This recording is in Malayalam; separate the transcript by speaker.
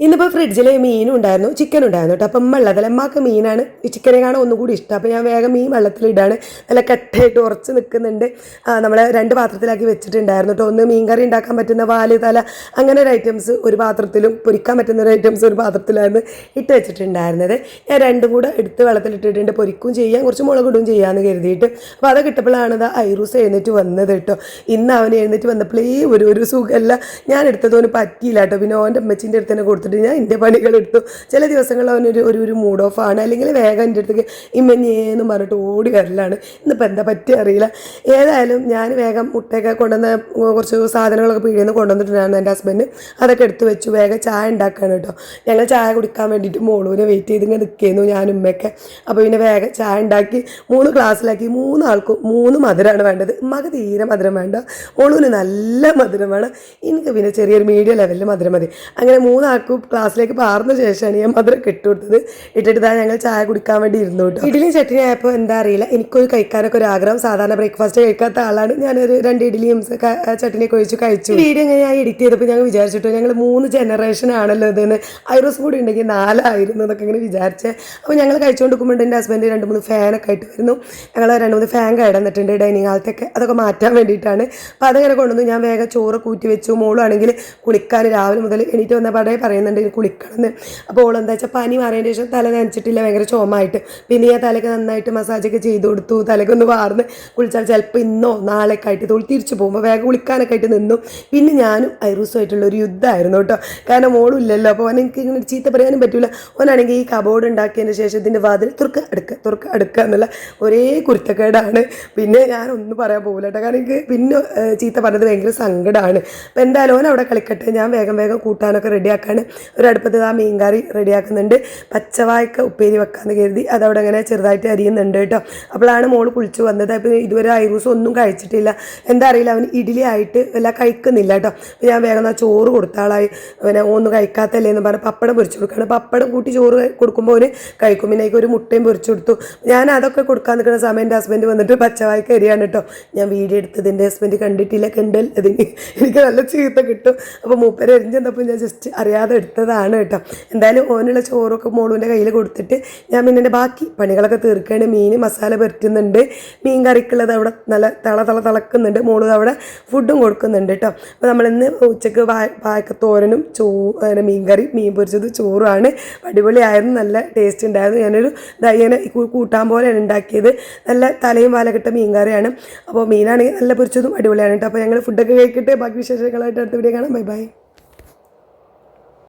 Speaker 1: ഇന്നിപ്പോൾ ഫ്രിഡ്ജിൽ മീനും ഉണ്ടായിരുന്നു ചിക്കനും ഉണ്ടായിരുന്നു കേട്ടോ. അപ്പം വെള്ളത്തിൽ അമ്മക്ക് മീനാണ് ചിക്കനെ കാണാൻ ഒന്നുകൂടി ഇഷ്ടം. അപ്പോൾ ഞാൻ വേഗം മീൻ വെള്ളത്തിലിടാണ്. നല്ല കട്ടയായിട്ട് ഉറച്ച് നിൽക്കുന്നുണ്ട്. നമ്മൾ 2 പാത്രത്തിലാക്കി വെച്ചിട്ടുണ്ടായിരുന്നു കേട്ടോ. ഒന്ന് മീൻ കറി ഉണ്ടാക്കാൻ പറ്റുന്ന വാല് തല അങ്ങനെ ഒരു ഐറ്റംസ് ഒരു പാത്രത്തിലും പൊരിക്കാൻ പറ്റുന്ന ഒരു ഐറ്റംസ് ഒരു പാത്രത്തിലായിരുന്നു ഇട്ട് വെച്ചിട്ടുണ്ടായിരുന്നത്. ഞാൻ 2 കൂടെ എടുത്ത് വെള്ളത്തിലിട്ടിട്ടുണ്ട്. പൊരിക്കും ചെയ്യാം, കുറച്ച് മുളകിടും ചെയ്യാമെന്ന് കരുതിയിട്ട്. അപ്പോൾ അത് കിട്ടപ്പോഴാണ് ഇത് ഐറൂസ് എഴുന്നേറ്റ് വന്നത് കേട്ടോ. ഇന്ന് അവൻ എഴുന്നേറ്റ് വന്നപ്പോഴേ ഒരു സുഖമല്ല. ഞാൻ എടുത്തതൊന്നും പറ്റിയില്ല കേട്ടോ. പിന്നെ അവൻ്റെ അമ്മച്ചിൻ്റെ അടുത്ത് തന്നെ കൊടുത്തിട്ട് ഞാൻ എൻ്റെ പണികളെടുത്തു. ചില ദിവസങ്ങളിൽ അവനൊരു മൂഡ് ഓഫ് ആണ്, അല്ലെങ്കിൽ വേഗം എൻ്റെ അടുത്തേക്ക് ഇമ്മഞ്ഞേന്നും പറഞ്ഞിട്ട് ഓടി വരലാണ്. ഇന്നിപ്പോൾ എന്താ പറ്റി അറിയില്ല. ഏതായാലും ഞാൻ വേഗം മുട്ടയൊക്കെ കൊണ്ടുവന്ന് കുറച്ച് സാധനങ്ങളൊക്കെ പീടിയിൽ നിന്ന് കൊണ്ടുവന്നിട്ടുണ്ടായിരുന്നു എൻ്റെ ഹസ്ബൻഡ്. അതൊക്കെ എടുത്ത് വെച്ചു. വേഗം ചായ ഉണ്ടാക്കുകയാണ് കേട്ടോ. ഞങ്ങൾ ചായ കുടിക്കാൻ വേണ്ടിയിട്ട് മോളൂനെ വെയിറ്റ് ചെയ്ത് ഇങ്ങനെ നിൽക്കുന്നു ഞാനും ഉമ്മയൊക്കെ. അപ്പോൾ പിന്നെ വേഗം ചായ ഉണ്ടാക്കി 3 ഗ്ലാസ്സിലാക്കി. 3 ആൾക്കും 3 മധുരമാണ് വേണ്ടത്. ഉമ്മക്ക് തീരെ മധുരം വേണ്ട, മോളൂന് നല്ല മധുരം വേണം. എനിക്ക് പിന്നെ ചെറിയൊരു മീഡിയം ലെവലിൽ മധുരം മതി. അങ്ങനെ 3 ആൾക്കും ക്ലാസ്സിലേക്ക് പാർന്ന ശേഷമാണ് ഞാൻ മധുരം ഇട്ടുകൊടുത്തത്. ഇട്ടിട്ട് ഇതാ ഞങ്ങൾ ചായ കുടിക്കാൻ വേണ്ടി ഇരുന്നു കേട്ടോ. ഇഡ്ഡലിയും ചട്നി ആയപ്പോൾ എന്താ അറിയില്ല, എനിക്കൊരു കഴിക്കാനൊക്കെ ഒരു ആഗ്രഹം. സാധാരണ ബ്രേക്ക്ഫാസ്റ്റ് കഴിക്കാത്ത ആളാണ്. ഞാനൊരു 2 ഇഡ്ഡലിയും ചട്നിയൊക്കെ ഒഴിച്ച് കഴിച്ചു. വീഡിയോ ഇങ്ങനെ ഞാൻ എഡിറ്റ് ചെയ്തപ്പോൾ ഞങ്ങൾ വിചാരിച്ചിട്ടോ ഞങ്ങൾ 3 ജനറേഷൻ ആണല്ലോ ഇതെന്ന്. ഐറോസ് കൂടി ഉണ്ടെങ്കിൽ 4 ആയിരുന്നു എന്നൊക്കെ ഇങ്ങനെ വിചാരിച്ചേ. അപ്പോൾ ഞങ്ങൾ കഴിച്ചുകൊണ്ട് നിൽക്കുമ്പോൾ എൻ്റെ ഹസ്ബൻഡ് 2-3 ഫാനൊക്കെ ആയിട്ട് വരുന്നു. ഞങ്ങൾ 2-3 ഫാൻ കിടന്നിട്ടുണ്ട് ഡൈനിങ് ഹാളത്തൊക്കെ. അതൊക്കെ മാറ്റാൻ വേണ്ടിയിട്ടാണ്. അപ്പോൾ അതങ്ങനെ കൊണ്ടുവന്നു. ഞാൻ വേഗം ചോറ് കൂറ്റി വെച്ചു. മോളാണെങ്കിൽ കുളിക്കാൻ രാവിലെ മുതൽ എണീറ്റ് വന്ന പടയെ പറയുന്നുണ്ട് കുളിക്കണമെന്ന്. അപ്പോൾ ഓളെന്താ വെച്ചാൽ പനി മാറിയതിന് ശേഷം തല നനച്ചിട്ടില്ല, ഭയങ്കര ചുമമായിട്ട്. പിന്നെ ഞാൻ തലയ്ക്ക് നന്നായിട്ട് മസാജൊക്കെ ചെയ്ത് കൊടുത്തു. തലയ്ക്കൊന്ന് വാർന്ന് കുളിച്ചാൽ ചിലപ്പോൾ ഇന്നോ നാളെയൊക്കെ ആയിട്ട് തോൾ തിരിച്ചു പോകുമ്പോൾ വേഗം കുളിക്കാനൊക്കെ ആയിട്ട് നിന്നു. പിന്നെ ഞാനും ഐറൂസുമായിട്ടുള്ളൊരു യുദ്ധമായിരുന്നു കേട്ടോ. കാരണം മോളും ഇല്ലല്ലോ. അപ്പോൾ എനിക്ക് ഇങ്ങനെ ചീത്ത പറയാനും പറ്റില്ല. ഓനാണെങ്കിൽ ഈ കബോർഡ് ഉണ്ടാക്കിയതിന് ശേഷം ഇതിൻ്റെ വാതിൽ തുറക്കുക അടുക്കുക എന്നുള്ള ഒരേ കുരുത്തക്കേടാണ്. പിന്നെ ഞാനൊന്നും പറയാൻ പോകില്ല കേട്ടോ. കാരണം എനിക്ക് പിന്നെ ചീത്ത പറഞ്ഞത് ഭയങ്കര സങ്കടമാണ്. അപ്പോൾ എന്തായാലും ഓൻ അവിടെ കളിക്കട്ടെ. ഞാൻ വേഗം കൂട്ടാനൊക്കെ റെഡിയാക്കാണ്. ഒരടുപ്പത്ത് ആ മീൻ കറി റെഡിയാക്കുന്നുണ്ട്. പച്ചവായ്ക്ക ഉപ്പേരി വെക്കാമെന്ന് കരുതി അതവിടെ അങ്ങനെ ചെറുതായിട്ട് അരിയുന്നുണ്ട് കേട്ടോ. അപ്പോഴാണ് മോള് കുളിച്ച് വന്നത്. അപ്പോൾ ഇതുവരെ ഐറൂസ് ഒന്നും കഴിച്ചിട്ടില്ല. എന്താ അറിയില്ല, അവന് ഇഡ്ഡലി ആയിട്ട് എല്ലാം കഴിക്കുന്നില്ല കേട്ടോ. അപ്പോൾ ഞാൻ വേഗം ആ ചോറ് കൊടുത്താളായി. അവനെ ഒന്നും കഴിക്കാത്തല്ലേ എന്ന് പറഞ്ഞ് പപ്പടം പൊരിച്ചു കൊടുക്കുകയാണ്. പപ്പടം കൂട്ടി ചോറ് കൊടുക്കുമ്പോൾ അവന് കഴിക്കും. പിന്നെ ഒരു മുട്ടയും പൊരിച്ചു കൊടുത്തു. ഞാൻ അതൊക്കെ കൊടുക്കാൻ നിൽക്കുന്ന സമയം എൻ്റെ ഹസ്ബൻഡ് വന്നിട്ട് പച്ചവായ്ക്ക അരിയാണ് കേട്ടോ. ഞാൻ വീഡിയോ എടുത്തത് എൻ്റെ ഹസ്ബൻഡ് കണ്ടിട്ടില്ല, കണ്ടൽ അതിന് എനിക്ക് നല്ല ചീത്ത കിട്ടും. അപ്പോൾ മൂപ്പര് എരിഞ്ഞെന്നപ്പോൾ ഞാൻ ജസ്റ്റ് അറിയാതെ എടുത്തതാണ് കേട്ടോ. എന്തായാലും ഓനുള്ള ചോറൊക്കെ മോളുവിൻ്റെ കയ്യിൽ കൊടുത്തിട്ട് ഞാൻ പിന്നെ എൻ്റെ ബാക്കി പണികളൊക്കെ തീർക്കുകയാണ്. മീൻ മസാല പുരട്ടുന്നുണ്ട്. മീൻ കറിക്കുള്ളത് അവിടെ നല്ല തിളക്കുന്നുണ്ട്. മോള് അവിടെ ഫുഡും കൊടുക്കുന്നുണ്ട് കേട്ടോ. അപ്പോൾ നമ്മളിന്ന് ഉച്ചക്ക് വാഴക്കത്തോരനും മീൻ കറി, മീൻ പൊരിച്ചത്, ചോറുമാണ്. അടിപൊളിയായിരുന്നു, നല്ല ടേസ്റ്റ് ഉണ്ടായിരുന്നു. ഞാനൊരു ഇങ്ങനെ കൂട്ടാൻ പോലെയാണ് ഉണ്ടാക്കിയത്. നല്ല തലയും വാലക്കിട്ട മീൻ കറിയാണ്. അപ്പോൾ മീനാണെങ്കിൽ നല്ല പൊരിച്ചതും അടിപൊളിയാണ് കേട്ടോ. അപ്പോൾ ഞങ്ങൾ ഫുഡൊക്കെ കഴിക്കട്ടെ. ബാക്കി വിശേഷങ്ങളായിട്ട് അടുത്ത വീഡിയോ കാണാം. ബൈ.